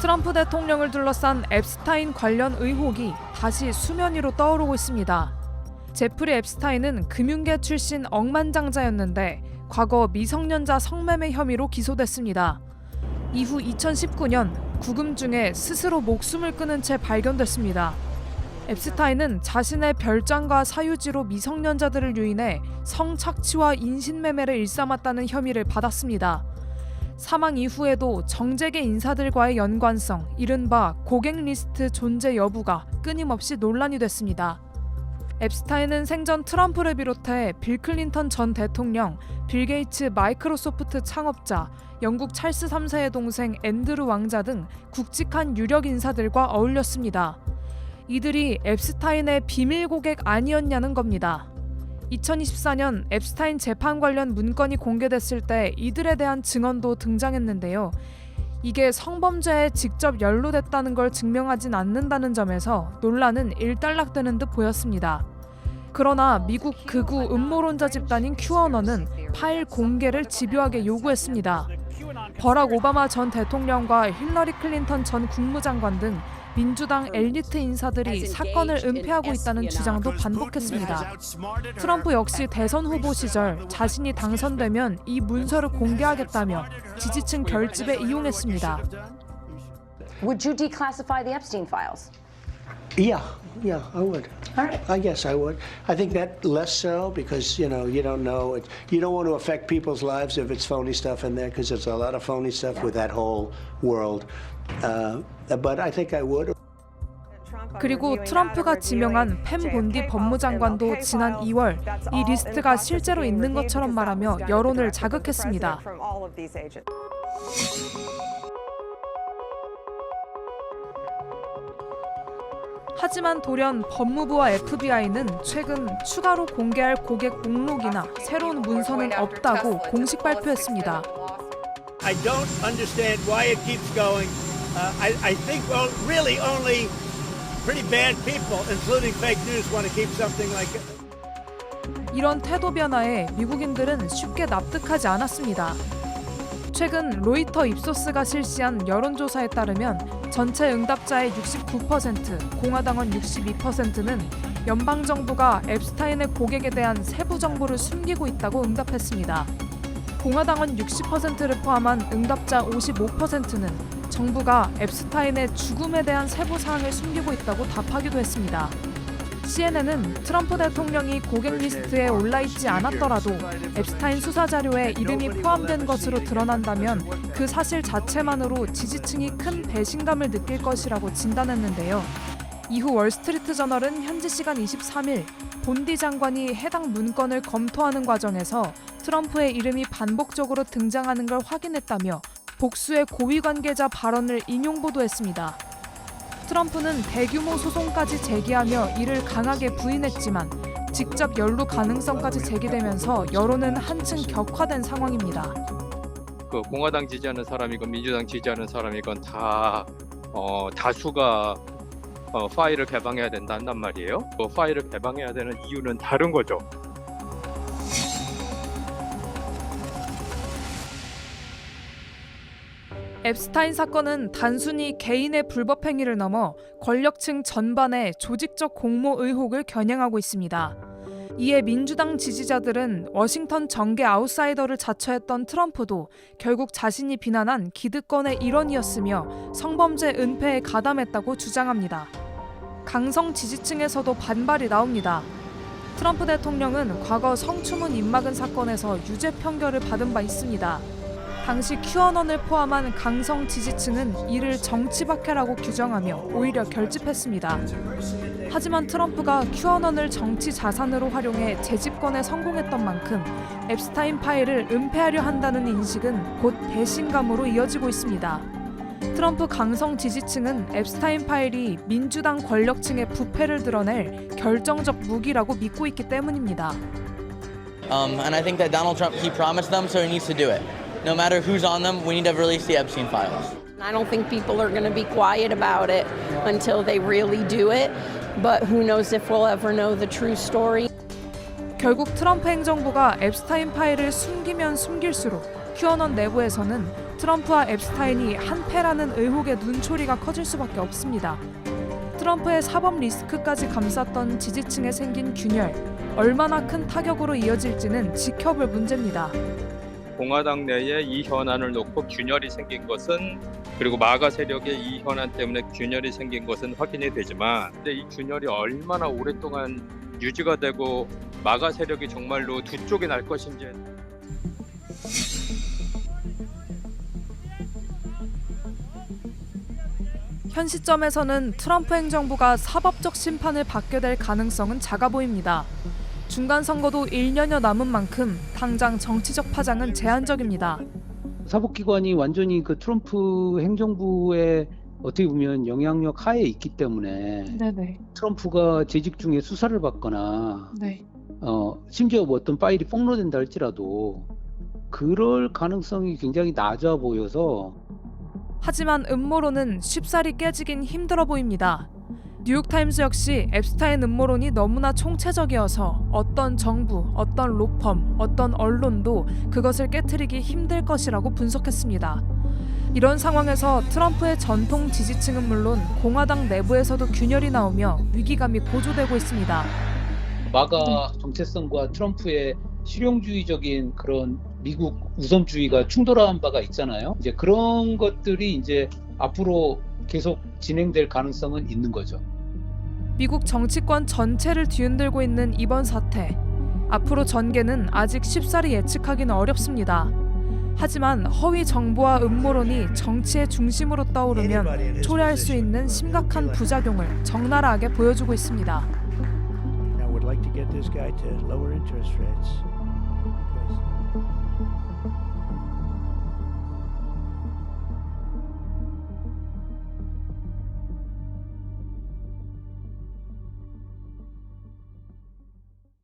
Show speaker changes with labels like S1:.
S1: 트럼프 대통령을 둘러싼 앱스타인 관련 의혹이 다시 수면 위로 떠오르고 있습니다. 제프리 앱스타인은 금융계 출신 억만장자였는데 과거 미성년자 성매매 혐의로 기소됐습니다. 이후 2019년 구금 중에 스스로 목숨을 끊은 채 발견됐습니다. 앱스타인은 자신의 별장과 사유지로 미성년자들을 유인해 성착취와 인신매매를 일삼았다는 혐의를 받았습니다. 사망 이후에도 정재계 인사들과의 연관성, 이른바 고객 리스트 존재 여부가 끊임없이 논란이 됐습니다. 앱스타인은 생전 트럼프를 비롯해 빌 클린턴 전 대통령, 빌 게이츠 마이크로소프트 창업자, 영국 찰스 3세의 동생 앤드루 왕자 등 굵직한 유력 인사들과 어울렸습니다. 이들이 앱스타인의 비밀 고객 아니었냐는 겁니다. 2024년 앱스타인 재판 관련 문건이 공개됐을 때 이들에 대한 증언도 등장했는데요. 이게 성범죄에 직접 연루됐다는 걸 증명하진 않는다는 점에서 논란은 일단락되는 듯 보였습니다. 그러나 미국 극우 음모론자 집단인 큐어너는 파일 공개를 집요하게 요구했습니다. 버락 오바마 전 대통령과 힐러리 클린턴 전 국무장관 등 민주당 엘리트 인사들이 사건을 은폐하고 있다는 주장도 반복했습니다. 트럼프 역시 대선 후보 시절 자신이 당선되면 이 문서를 공개하겠다며 지지층 결집에 이용했습니다.
S2: Would you declassify the Epstein files?
S3: Yeah, I would.
S2: All right.
S3: I guess I would. I think that less so because, you don't know. You don't want to affect people's lives if it's phony stuff in there because there's a lot of phony stuff with that whole world. But I think I would.
S1: 그리고 트럼프가 지명한 팸 본디 법무장관도 지난 2월 이 리스트가 실제로 있는 것처럼 말하며 여론을 자극했습니다. 하지만 돌연 법무부와 FBI는 최근 추가로 공개할 고객 목록이나 새로운 문서는 없다고 공식 발표했습니다.
S4: I don't understand why it keeps going. I think really only pretty bad people, including fake news, want to keep something like it.
S1: 이런 태도 변화에 미국인들은 쉽게 납득하지 않았습니다. 최근 로이터 입소스가 실시한 여론조사에 따르면 전체 응답자의 69%, 공화당원 62%는 연방정부가 앱스타인의 고객에 대한 세부 정보를 숨기고 있다고 응답했습니다. 공화당원 60%를 포함한 응답자 55%는 정부가 앱스타인의 죽음에 대한 세부 사항을 숨기고 있다고 답하기도 했습니다. CNN은 트럼프 대통령이 고객 리스트에 올라있지 않았더라도 앱스타인 수사 자료에 이름이 포함된 것으로 드러난다면 그 사실 자체만으로 지지층이 큰 배신감을 느낄 것이라고 진단했는데요. 이후 월스트리트저널은 현지 시간 23일 본디 장관이 해당 문건을 검토하는 과정에서 트럼프의 이름이 반복적으로 등장하는 걸 확인했다며 복수의 고위 관계자 발언을 인용 보도했습니다. 트럼프는 대규모 소송까지 제기하며 이를 강하게 부인했지만 직접 연루 가능성까지 제기되면서 여론은 한층 격화된 상황입니다.
S5: 그 공화당 지지하는 사람이건 민주당 지지하는 사람이건 다 다수가 파일을 개방해야 된단 말이에요. 그 파일을 개방해야 되는 이유는 다른 거죠.
S1: 앱스타인 사건은 단순히 개인의 불법 행위를 넘어 권력층 전반의 조직적 공모 의혹을 겨냥하고 있습니다. 이에 민주당 지지자들은 워싱턴 정계 아웃사이더를 자처했던 트럼프도 결국 자신이 비난한 기득권의 일원이었으며 성범죄 은폐에 가담했다고 주장합니다. 강성 지지층에서도 반발이 나옵니다. 트럼프 대통령은 과거 성추문 입막은 사건에서 유죄 판결을 받은 바 있습니다. 당시 QAnon을 포함한 강성 지지층은 이를 정치박해라고 규정하며 오히려 결집했습니다. 하지만 트럼프가 QAnon을 정치 자산으로 활용해 재집권에 성공했던 만큼 앱스타인 파일을 은폐하려 한다는 인식은 곧 배신감으로 이어지고 있습니다. 트럼프 강성 지지층은 앱스타인 파일이 민주당 권력층의 부패를 드러낼 결정적 무기라고 믿고 있기 때문입니다.
S6: And I think that Donald Trump, he promised them, so he needs to do it. No matter who's on them, we need to release the Epstein files.
S7: I don't think people are going to be quiet about it until they really do it. But who knows if we'll ever know the true story.
S1: 결국 트럼프 행정부가 앱스타인 파일을 숨기면 숨길수록 QAnon 내부에서는 트럼프와 앱스타인이 한패라는 의혹의 눈초리가 커질 수밖에 없습니다. 트럼프의 사법 리스크까지 감쌌던 지지층에 생긴 균열, 얼마나 큰 타격으로 이어질지는 지켜볼 문제입니다.
S5: 공화당 내에 이 현안을 놓고 균열이 생긴 것은, 그리고 마가 세력의 이 현안 때문에 균열이 생긴 것은 확인이 되지만, 근데 이 균열이 얼마나 오랫동안 유지가 되고 마가 세력이 정말로 두 쪽이 날 것인지.
S1: 현 시점에서는 트럼프 행정부가 사법적 심판을 받게 될 가능성은 작아 보입니다. 중간 선거도 1년여 남은 만큼 당장 정치적 파장은 제한적입니다.
S8: 사법기관이 완전히 그 트럼프 행정부의 어떻게 보면 영향력 하에 있기 때문에
S1: 네네.
S8: 트럼프가 재직 중에 수사를 받거나
S1: 네.
S8: 심지어 뭐 어떤 파일이 폭로된다 할지라도 그럴 가능성이 굉장히 낮아 보여서.
S1: 하지만 음모론은 쉽사리 깨지긴 힘들어 보입니다. 뉴욕타임스 역시 앱스타인 음모론이 너무나 총체적이어서 어떤 정부, 어떤 로펌, 어떤 언론도 그것을 깨트리기 힘들 것이라고 분석했습니다. 이런 상황에서 트럼프의 전통 지지층은 물론 공화당 내부에서도 균열이 나오며 위기감이 고조되고 있습니다.
S8: 마가 정체성과 트럼프의 실용주의적인 그런 미국 우선주의가 충돌한 바가 있잖아요. 이제 그런 것들이 이제 앞으로 계속 진행될 가능성은 있는 거죠.
S1: 미국 정치권 전체를 뒤흔들고 있는 이번 사태. 앞으로 전개는 아직 쉽사리 예측하기는 어렵습니다. 하지만 허위 정보와 음모론이 정치의 중심으로 떠오르면 초래할 수 있는 심각한 부작용을 적나라하게 보여주고 있습니다.
S4: Now, would like to get this guy to lower interest rates.